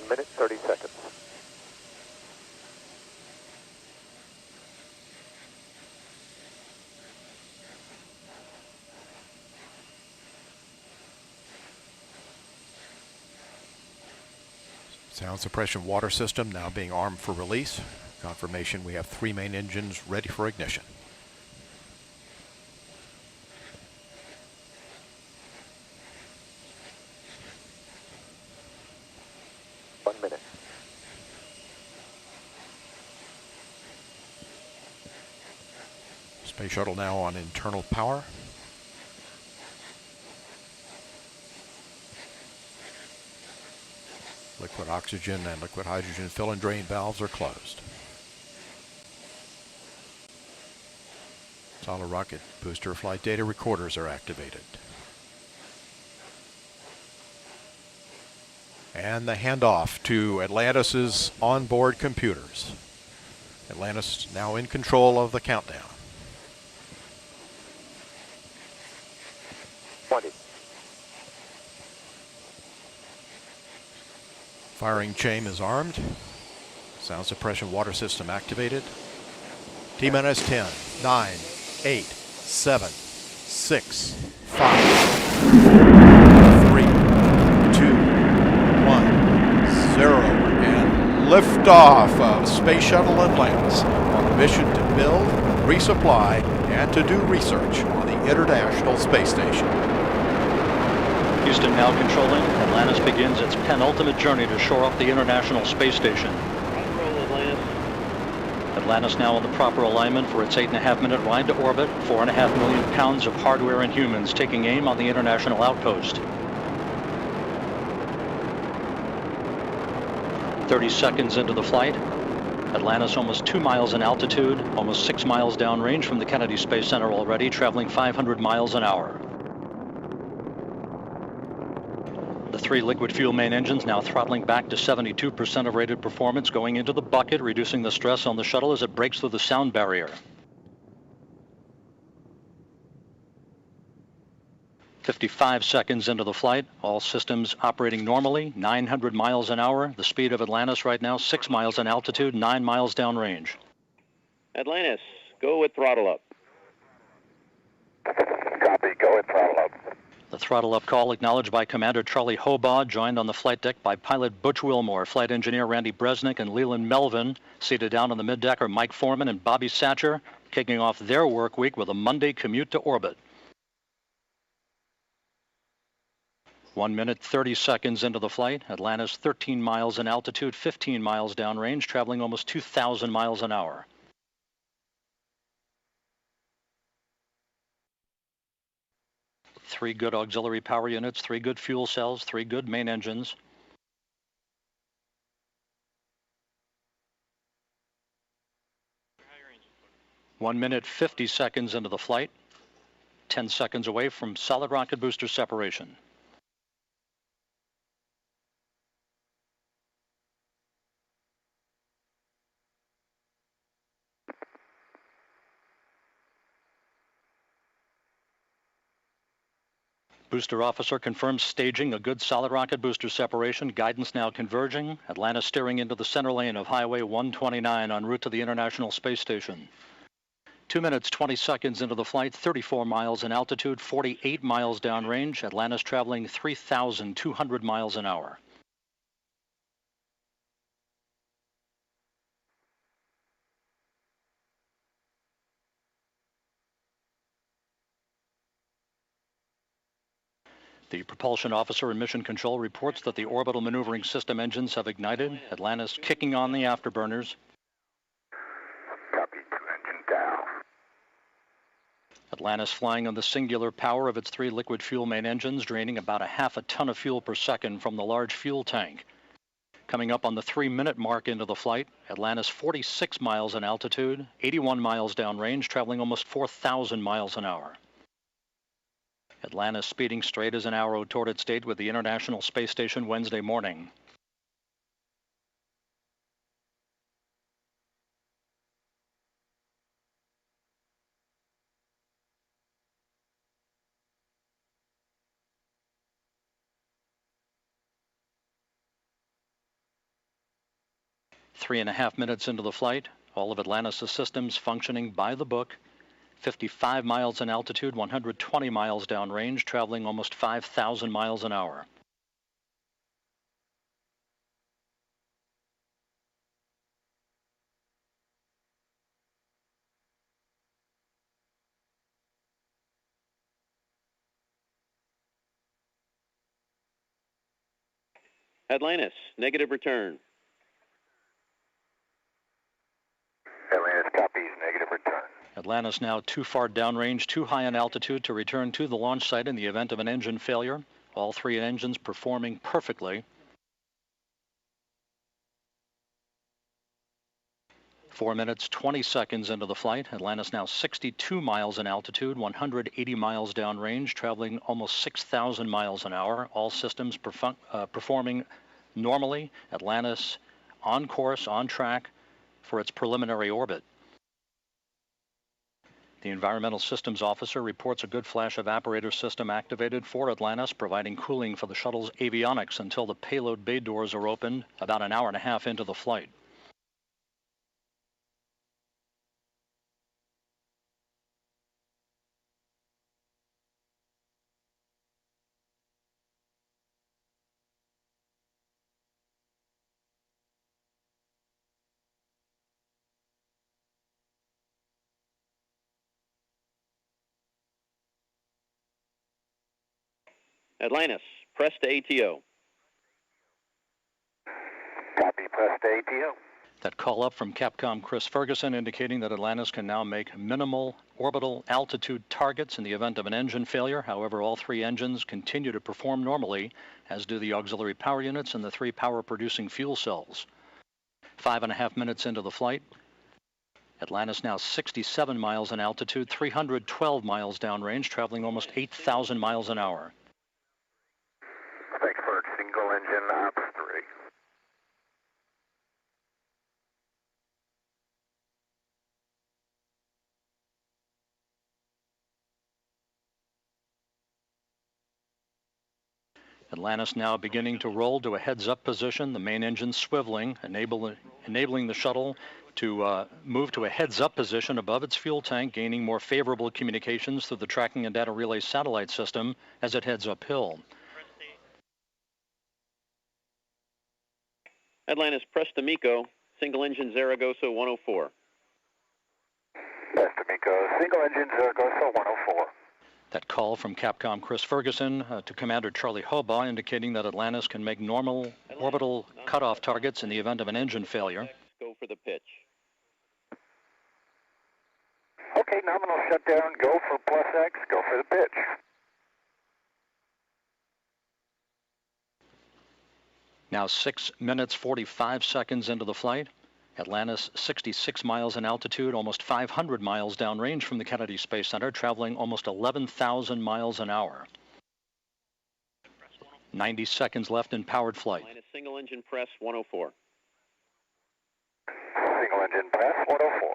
minute, 30 seconds. Sound suppression water system now being armed for release. Confirmation we have 3 main engines ready for ignition. Space shuttle now on internal power. Liquid oxygen and liquid hydrogen fill and drain valves are closed. Solid rocket booster flight data recorders are activated. And the handoff to Atlantis' onboard computers. Atlantis now in control of the countdown. 20. Firing chain is armed. Sound suppression water system activated. T-minus 10, 9, 8, 7, 6, 5, 3, 2, 1, 0. And liftoff of Space Shuttle Atlantis on a mission to build, resupply, and to do research on the International Space Station. Houston now controlling. Atlantis begins its penultimate journey to shore up the International Space Station. Atlantis now on the proper alignment for its 8.5-minute ride to orbit. 4.5 million pounds of hardware and humans taking aim on the International Outpost. 30 seconds into the flight. Atlantis almost 2 miles in altitude, almost 6 miles downrange from the Kennedy Space Center already, traveling 500 miles an hour. The 3 liquid fuel main engines now throttling back to 72% of rated performance, going into the bucket, reducing the stress on the shuttle as it breaks through the sound barrier. 55 seconds into the flight, all systems operating normally, 900 miles an hour. The speed of Atlantis right now, 6 miles in altitude, 9 miles downrange. Atlantis, go with throttle up. Copy, go with throttle up. The throttle up call acknowledged by Commander Charlie Hobaugh, joined on the flight deck by pilot Butch Wilmore, flight engineer Randy Bresnick, and Leland Melvin. Seated down on the middeck are Mike Foreman and Bobby Satcher, kicking off their work week with a Monday commute to orbit. 1 minute, 30 seconds into the flight. Atlantis 13 miles in altitude, 15 miles downrange, traveling almost 2,000 miles an hour. Three good auxiliary power units, 3 good fuel cells, 3 good main engines. One minute, 50 seconds into the flight. 10 seconds away from solid rocket booster separation. Booster officer confirms staging a good solid rocket booster separation. Guidance now converging. Atlantis steering into the center lane of Highway 129 en route to the International Space Station. 2 minutes, 20 seconds into the flight, 34 miles in altitude, 48 miles downrange. Atlantis traveling 3,200 miles an hour. The propulsion officer in mission control reports that the orbital maneuvering system engines have ignited. Atlantis kicking on the afterburners. Copy, 2 engine down. Atlantis flying on the singular power of its 3 liquid fuel main engines, draining about 0.5 ton of fuel per second from the large fuel tank. Coming up on the 3-minute mark into the flight, Atlantis 46 miles in altitude, 81 miles downrange, traveling almost 4,000 miles an hour. Atlantis speeding straight as an arrow toward its date with the International Space Station Wednesday morning. 3.5 minutes into the flight, all of Atlantis' systems functioning by the book. 55 miles in altitude, 120 miles downrange, traveling almost 5,000 miles an hour. Atlantis, negative return. Atlantis copies, negative return. Atlantis now too far downrange, too high in altitude to return to the launch site in the event of an engine failure. All three engines performing perfectly. 4 minutes, 20 seconds into the flight. Atlantis now 62 miles in altitude, 180 miles downrange, traveling almost 6,000 miles an hour. All systems performing normally. Atlantis on course, on track for its preliminary orbit. The Environmental Systems Officer reports a good flash evaporator system activated for Atlantis, providing cooling for the shuttle's avionics until the payload bay doors are opened about an hour and a half into the flight. Atlantis, press to ATO. Copy, press to ATO. That call up from Capcom Chris Ferguson indicating that Atlantis can now make minimal orbital altitude targets in the event of an engine failure. However, all three engines continue to perform normally, as do the auxiliary power units and the three power-producing fuel cells. 5.5 minutes into the flight, Atlantis now 67 miles in altitude, 312 miles downrange, traveling almost 8,000 miles an hour. Frankfurt, single engine ops 3. Atlantis now beginning to roll to a heads-up position, the main engine swiveling, enabling the shuttle to move to a heads-up position above its fuel tank, gaining more favorable communications through the tracking and data relay satellite system as it heads uphill. Atlantis, press to MECO, single engine Zaragoza 104. Press to MECO, single engine Zaragoza 104. That call from Capcom Chris Ferguson to Commander Charlie Hobaugh indicating that Atlantis can make normal orbital cutoff targets in the event of an engine failure. Go for the pitch. Okay, nominal shutdown, go for plus X, go for the pitch. Now 6 minutes, 45 seconds into the flight. Atlantis 66 miles in altitude, almost 500 miles downrange from the Kennedy Space Center, traveling almost 11,000 miles an hour. 90 seconds left in powered flight. Atlantis, single engine press 104. Single engine press 104.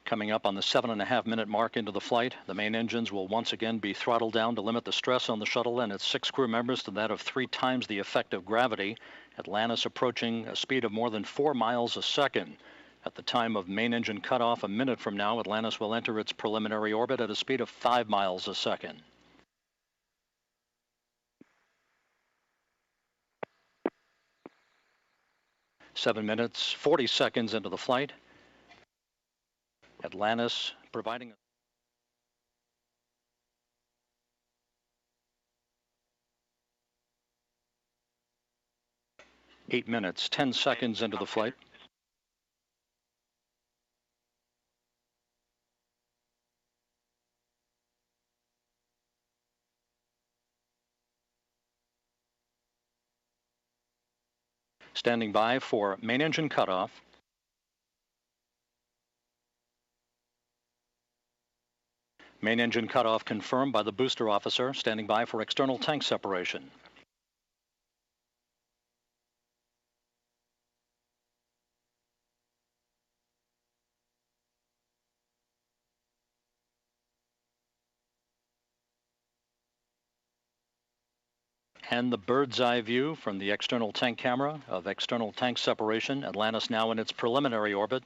Coming up on the 7.5 minute mark into the flight, the main engines will once again be throttled down to limit the stress on the shuttle and its 6 crew members to that of 3 times the effect of gravity. Atlantis approaching a speed of more than 4 miles a second. At the time of main engine cutoff, a minute from now, Atlantis will enter its preliminary orbit at a speed of 5 miles a second. Seven minutes, 40 seconds into the flight. Atlantis providing 8 minutes, 10 seconds into the flight. Standing by for main engine cutoff. Main engine cutoff confirmed by the booster officer, standing by for external tank separation. And the bird's eye view from the external tank camera of external tank separation. Atlantis now in its preliminary orbit.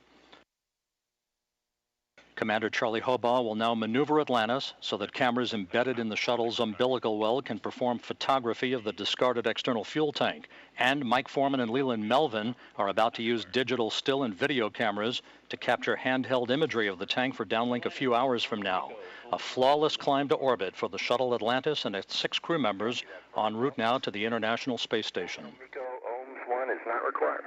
Commander Charlie Hobaugh will now maneuver Atlantis so that cameras embedded in the shuttle's umbilical well can perform photography of the discarded external fuel tank. And Mike Foreman and Leland Melvin are about to use digital still and video cameras to capture handheld imagery of the tank for downlink a few hours from now. A flawless climb to orbit for the shuttle Atlantis and its 6 crew members en route now to the International Space Station. Nico, ohms 1 is not required.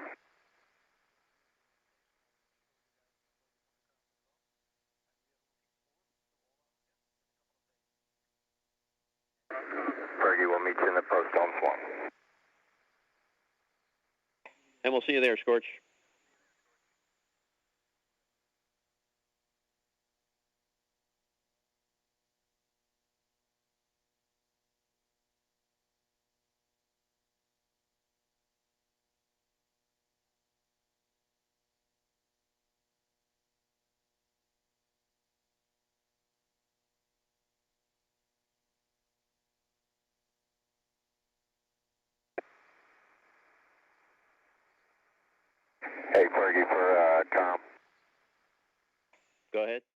Fergie, we'll meet you in the post, ohms 1. And we'll see you there, Scorch. Hey, Fergie, for Tom. Go ahead.